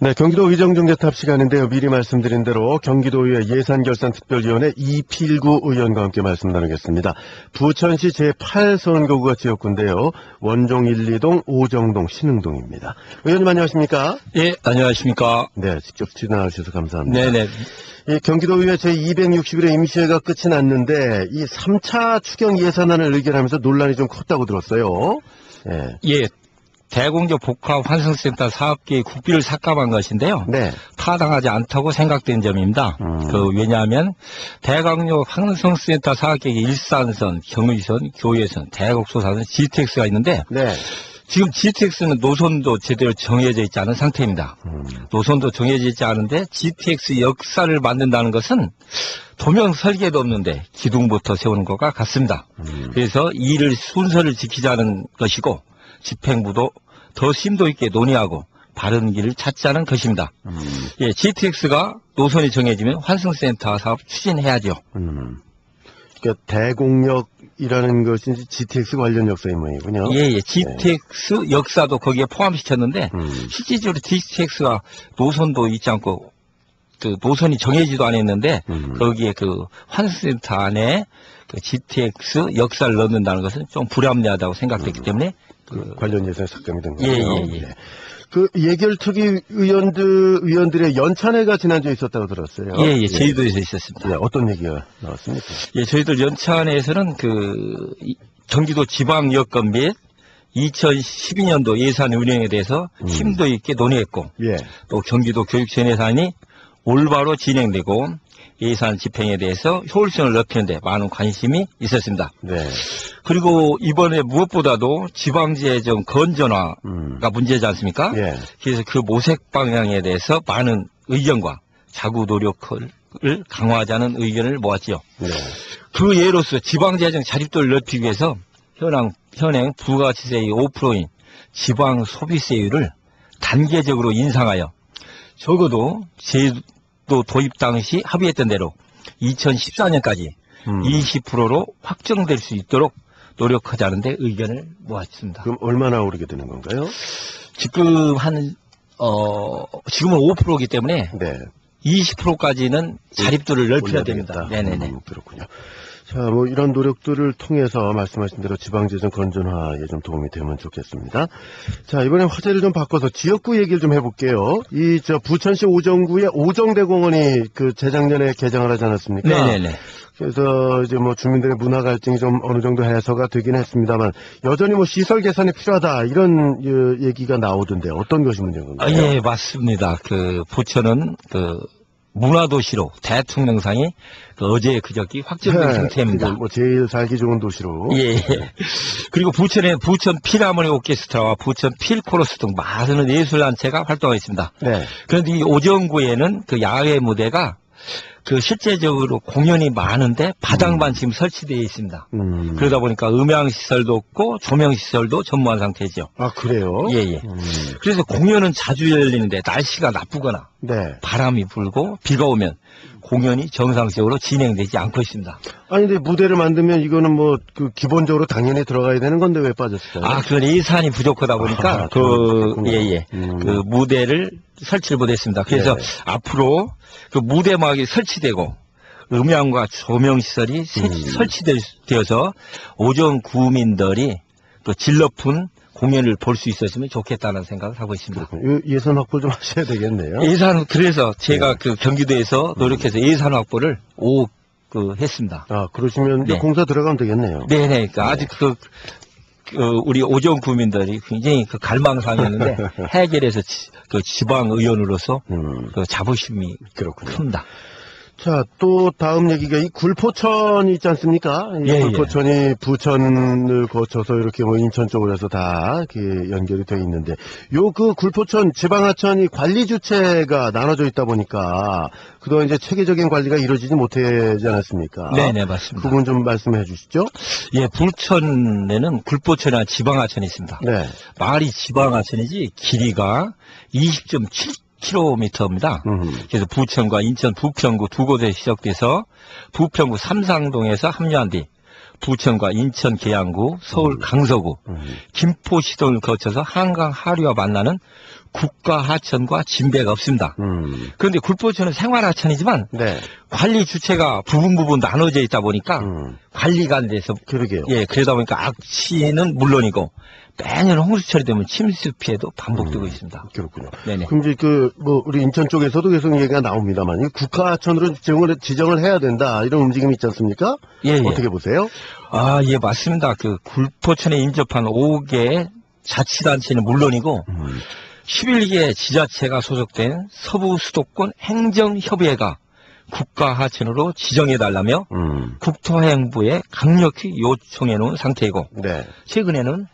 네, 경기도 의정정제탑 시간인데요. 미리 말씀드린 대로 경기도의회 예산결산특별위원회 이필구 의원과 함께 말씀 나누겠습니다. 부천시 제8선거구가 지역구인데요. 원종 1, 2동, 오정동, 신흥동입니다. 의원님 안녕하십니까? 예, 안녕하십니까? 네, 직접 출연하셔서 감사합니다. 네네. 이 경기도의회 제260일의 임시회가 끝이 났는데 이 3차 추경 예산안을 의결하면서 논란이 좀 컸다고 들었어요. 네. 예, 대공조 복합 환승센터 사업계획 국비를 삭감한 것인데요. 네. 타당하지 않다고 생각된 점입니다. 왜냐하면 대강조 환승센터 사업계획 일산선, 경의선, 교외선, 대곡소사선, GTX가 있는데 네. 지금 GTX는 노선도 제대로 정해져 있지 않은 상태입니다. 노선도 정해져 있지 않은데 GTX 역사를 만든다는 것은 도면 설계도 없는데 기둥부터 세우는 것과 같습니다. 그래서 이를 순서를 지키자는 것이고 집행부도 더 심도 있게 논의하고 바른 길을 찾자는 것입니다. 예, GTX가 노선이 정해지면 환승센터 사업 추진해야죠. 그러니까 대공역이라는 것이 GTX 관련 역사의 모양이군요. 예, 예. GTX 역사도 거기에 포함시켰는데 실질적으로 GTX가 노선도 있지 않고 그 노선이 정해지도 않았는데 거기에 그 환승센터 안에 그 GTX 역사를 넣는다는 것은 좀 불합리하다고 생각됐기 때문에 그 관련 예산 삭감이 된 예, 거군요. 예, 예. 네. 그 예결특위 의원들의 연찬회가 지난주에 있었다고 들었어요. 예, 예. 제주도에서 있었습니다. 네, 어떤 얘기가 나왔습니까? 예, 저희들 연찬회에서는 경기도 지방여건 및 2012년도 예산 운영에 대해서 심도 있게 논의했고, 예. 또 경기도 교육청 예산이 올바로 진행되고 예산 집행에 대해서 효율성을 높이는데 많은 관심이 있었습니다. 네. 그리고 이번에 무엇보다도 지방재정 건전화가 문제지 않습니까? 예. 그래서 그 모색 방향에 대해서 많은 의견과 자구 노력을 강화하자는 의견을 모았지요. 네. 그 예로서 지방재정 자립도를 높이기 위해서 현행 부가가치세의 5%인 지방 소비세율을 단계적으로 인상하여 적어도 제도 도입 당시 합의했던 대로 2014년까지 20%로 확정될 수 있도록 노력하자는데 의견을 모았습니다. 그럼 얼마나 오르게 되는 건가요? 지금 지금은 5%이기 때문에 네. 20%까지는 자립도를 넓혀야 됩니다. 네네네. 그렇군요. 자, 뭐 이런 노력들을 통해서 말씀하신 대로 지방재정 건전화에 좀 도움이 되면 좋겠습니다. 자, 이번에 화제를 좀 바꿔서 지역구 얘기를 좀 해볼게요. 부천시 오정구에 오정대공원이 재작년에 개장을 하지 않았습니까? 네네네. 그래서 이제 뭐 주민들의 문화 갈증이 좀 어느 정도 해소가 되긴 했습니다만 여전히 뭐 시설 개선이 필요하다 이런 얘기가 나오던데 어떤 것이 문제인 건가요? 예, 맞습니다. 부천은 문화도시로 대통령상이 어제 그저께 확정된 상태입니다. 뭐 제일 살기 좋은 도시로. 예. 그리고 부천에 부천 필하모니 오케스트라와 부천 필코러스 등 많은 예술단체가 활동하고 있습니다. 네. 그런데 이 오정구에는 야외 무대가 실제적으로 공연이 많은데 바닥만 지금 설치되어 있습니다. 그러다 보니까 음향시설도 없고 조명시설도 전무한 상태죠. 아, 그래요? 예. 그래서 공연은 자주 열리는데 날씨가 나쁘거나 네. 바람이 불고 비가 오면 공연이 정상적으로 진행되지 않고 있습니다. 아니, 근데 무대를 만들면 이거는 기본적으로 당연히 들어가야 되는 건데 왜 빠졌어요? 아, 그건 예산이 부족하다 보니까 무대를 설치를 못했습니다. 그래서 네. 앞으로 무대막이 설치되고 음향과 조명 시설이 설치되어서 오정 구민들이 질 높은 공연을 볼 수 있었으면 좋겠다는 생각을 하고 있습니다. 예산 확보 좀 하셔야 되겠네요. 그래서 제가 경기도에서 노력해서 예산 확보를 했습니다. 아, 그러시면 네. 공사 들어가면 되겠네요. 네네. 아직 우리 오정 구민들이 굉장히 갈망상이었는데 해결해서 지방 의원으로서 자부심이 그렇군요. 큽니다. 자, 또 다음 얘기가 이 굴포천이 있지 않습니까? 이 굴포천이 부천을 거쳐서 이렇게 인천 쪽으로 해서 다 이렇게 연결이 되어 있는데 굴포천 지방하천이 관리 주체가 나눠져 있다 보니까 그동안 이제 체계적인 관리가 이루어지지 못하지 않았습니까? 네네, 맞습니다. 그 부분 좀 말씀해 주시죠. 예, 부천에는 굴포천이나 지방하천이 있습니다. 네. 말이 지방하천이지 길이가 20.7km입니다. 그래서 부천과 인천 부평구 두 곳에 시작돼서 부평구 삼상동에서 합류한 뒤 부천과 인천 계양구, 서울 강서구, 김포시동을 거쳐서 한강 하류와 만나는 국가 하천과 진배가 없습니다. 그런데 굴포천은 생활하천이지만 네. 관리 주체가 부분 나눠져 있다 보니까 관리가 안 돼서 그러게요. 예, 그러다 보니까 악취는 물론이고 매년 홍수철이 되면 침수 피해도 반복되고 있습니다. 그렇군요. 네네. 그럼 이제 우리 인천 쪽에서도 계속 얘기가 나옵니다만, 이 국가하천으로 지정을 해야 된다, 이런 움직임이 있지 않습니까? 예, 예. 어떻게 보세요? 아, 예, 맞습니다. 그 굴포천에 인접한 5개 자치단체는 물론이고 11개 지자체가 소속된 서부 수도권 행정협의회가 국가하천으로 지정해달라며 국토해양부에 강력히 요청해 놓은 상태이고 네. 최근에는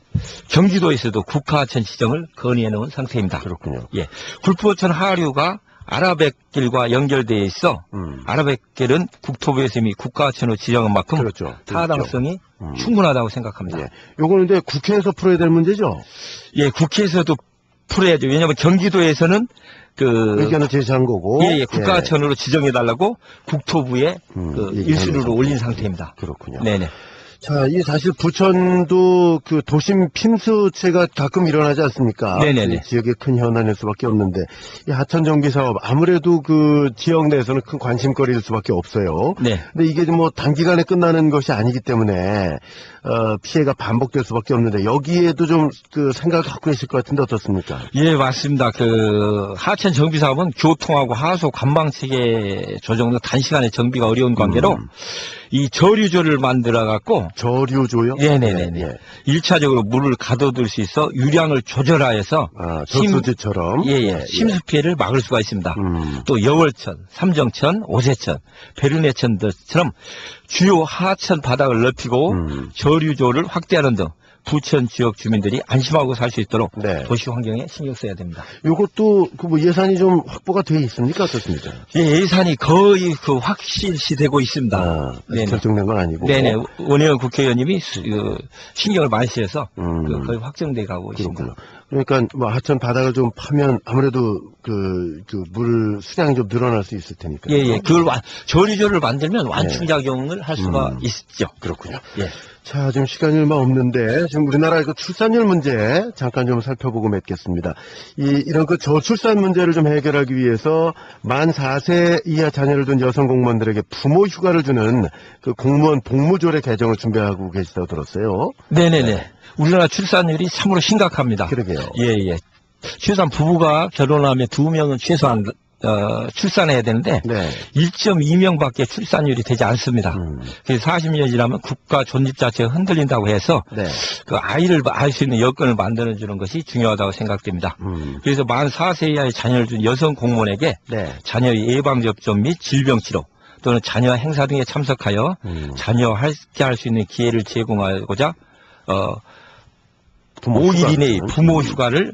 경기도에서도 국가하천 지정을 건의해 놓은 상태입니다. 그렇군요. 예, 굴포천 하류가 아라뱃길과 연결되어 있어 아라뱃길은 국토부에서 이미 국가하천으로 지정한 만큼 그렇죠. 타당성이 충분하다고 생각합니다. 예. 요거는 이제 국회에서 풀어야 될 문제죠? 예, 국회에서도 풀어야죠. 왜냐하면 경기도에서는 의견을 제시한 거고. 예, 국가하천으로 지정해달라고 국토부에 일순위로 올린 상태입니다. 그렇군요. 네네. 자, 이 사실 부천도 그 도심 핀수체가 가끔 일어나지 않습니까? 네네네. 그 지역의 큰 현안일 수밖에 없는데, 이 하천 정비 사업 아무래도 그 지역 내에서는 큰 관심거리일 수밖에 없어요. 네. 근데 이게 뭐 단기간에 끝나는 것이 아니기 때문에 피해가 반복될 수밖에 없는데, 여기에도 좀 그 생각을 갖고 계실 것 같은데 어떻습니까? 예, 맞습니다. 그 하천 정비 사업은 교통하고 하수 관방 체계 조정도 단시간에 정비가 어려운 관계로 이 저류조를 만들어 갖고 저류조요? 네네네. 예. 1차적으로 물을 가둬둘 수 있어 유량을 조절하여서 저수지처럼 심수 피해를 막을 수가 있습니다. 또 여월천, 삼정천, 오세천, 베르네천 등처럼 주요 하천 바닥을 넓히고 저류조를 확대하는 등 부천 지역 주민들이 안심하고 살 수 있도록 네. 도시 환경에 신경 써야 됩니다. 요것도 뭐 예산이 좀 확보가 돼 있습니까? 어떻습니까? 예, 예산이 거의 확실시 되고 있습니다. 아직 결정된 건 아니고. 네네. 원희룡 국회의원님이 신경을 많이 쓰여서 거의 확정돼 가고 있습니다. 그렇군요. 그러니까 뭐 하천 바닥을 좀 파면 아무래도 물 수량이 좀 늘어날 수 있을 테니까. 예. 그걸 저류조를 만들면 완충작용을 할 수가 있죠. 그렇군요. 예. 자, 지금 시간이 얼마 없는데, 지금 우리나라의 그 출산율 문제 잠깐 좀 살펴보고 맺겠습니다. 이런 그 저출산 문제를 좀 해결하기 위해서 만 4세 이하 자녀를 둔 여성 공무원들에게 부모 휴가를 주는 그 공무원 복무조례 개정을 준비하고 계시다고 들었어요. 네네네. 우리나라 출산율이 참으로 심각합니다. 그러게요. 예. 최소한 부부가 결혼하면 2명은 최소한 출산해야 되는데 1.2명밖에 출산율이 되지 않습니다. 그래서 40년이 지나면 국가 존립 자체가 흔들린다고 해서 그 아이를 알 수 있는 여건을 만들어 주는 것이 중요하다고 생각됩니다. 그래서 만 4세 이하의 자녀를 둔 여성 공무원에게 자녀의 예방접종 및 질병치료 또는 자녀 행사 등에 참석하여 자녀와 함께 할 수 있는 기회를 제공하고자 5일 이내의 부모 휴가를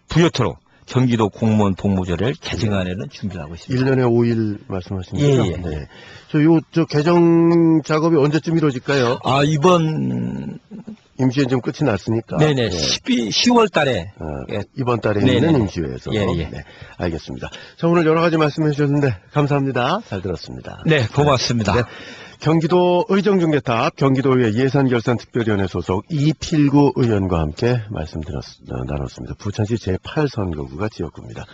부여토록 경기도 공무원 복무조례를 개정안에는 준비를 하고 있습니다. 1년에 5일 말씀하신 거죠? 예. 네. 저 개정 작업이 언제쯤 이루어질까요? 이번 임시회는 좀 끝이 났으니까. 네네. 10월 달에. 이번 달에 있는 임시회에서. 네. 알겠습니다. 자, 오늘 여러 가지 말씀해 주셨는데 감사합니다. 잘 들었습니다. 네, 고맙습니다. 네. 경기도 의정중개탑 경기도의회 예산결산특별위원회 소속 이필구 의원과 함께 말씀 나눴습니다. 부천시 제8선거구가 지역구입니다.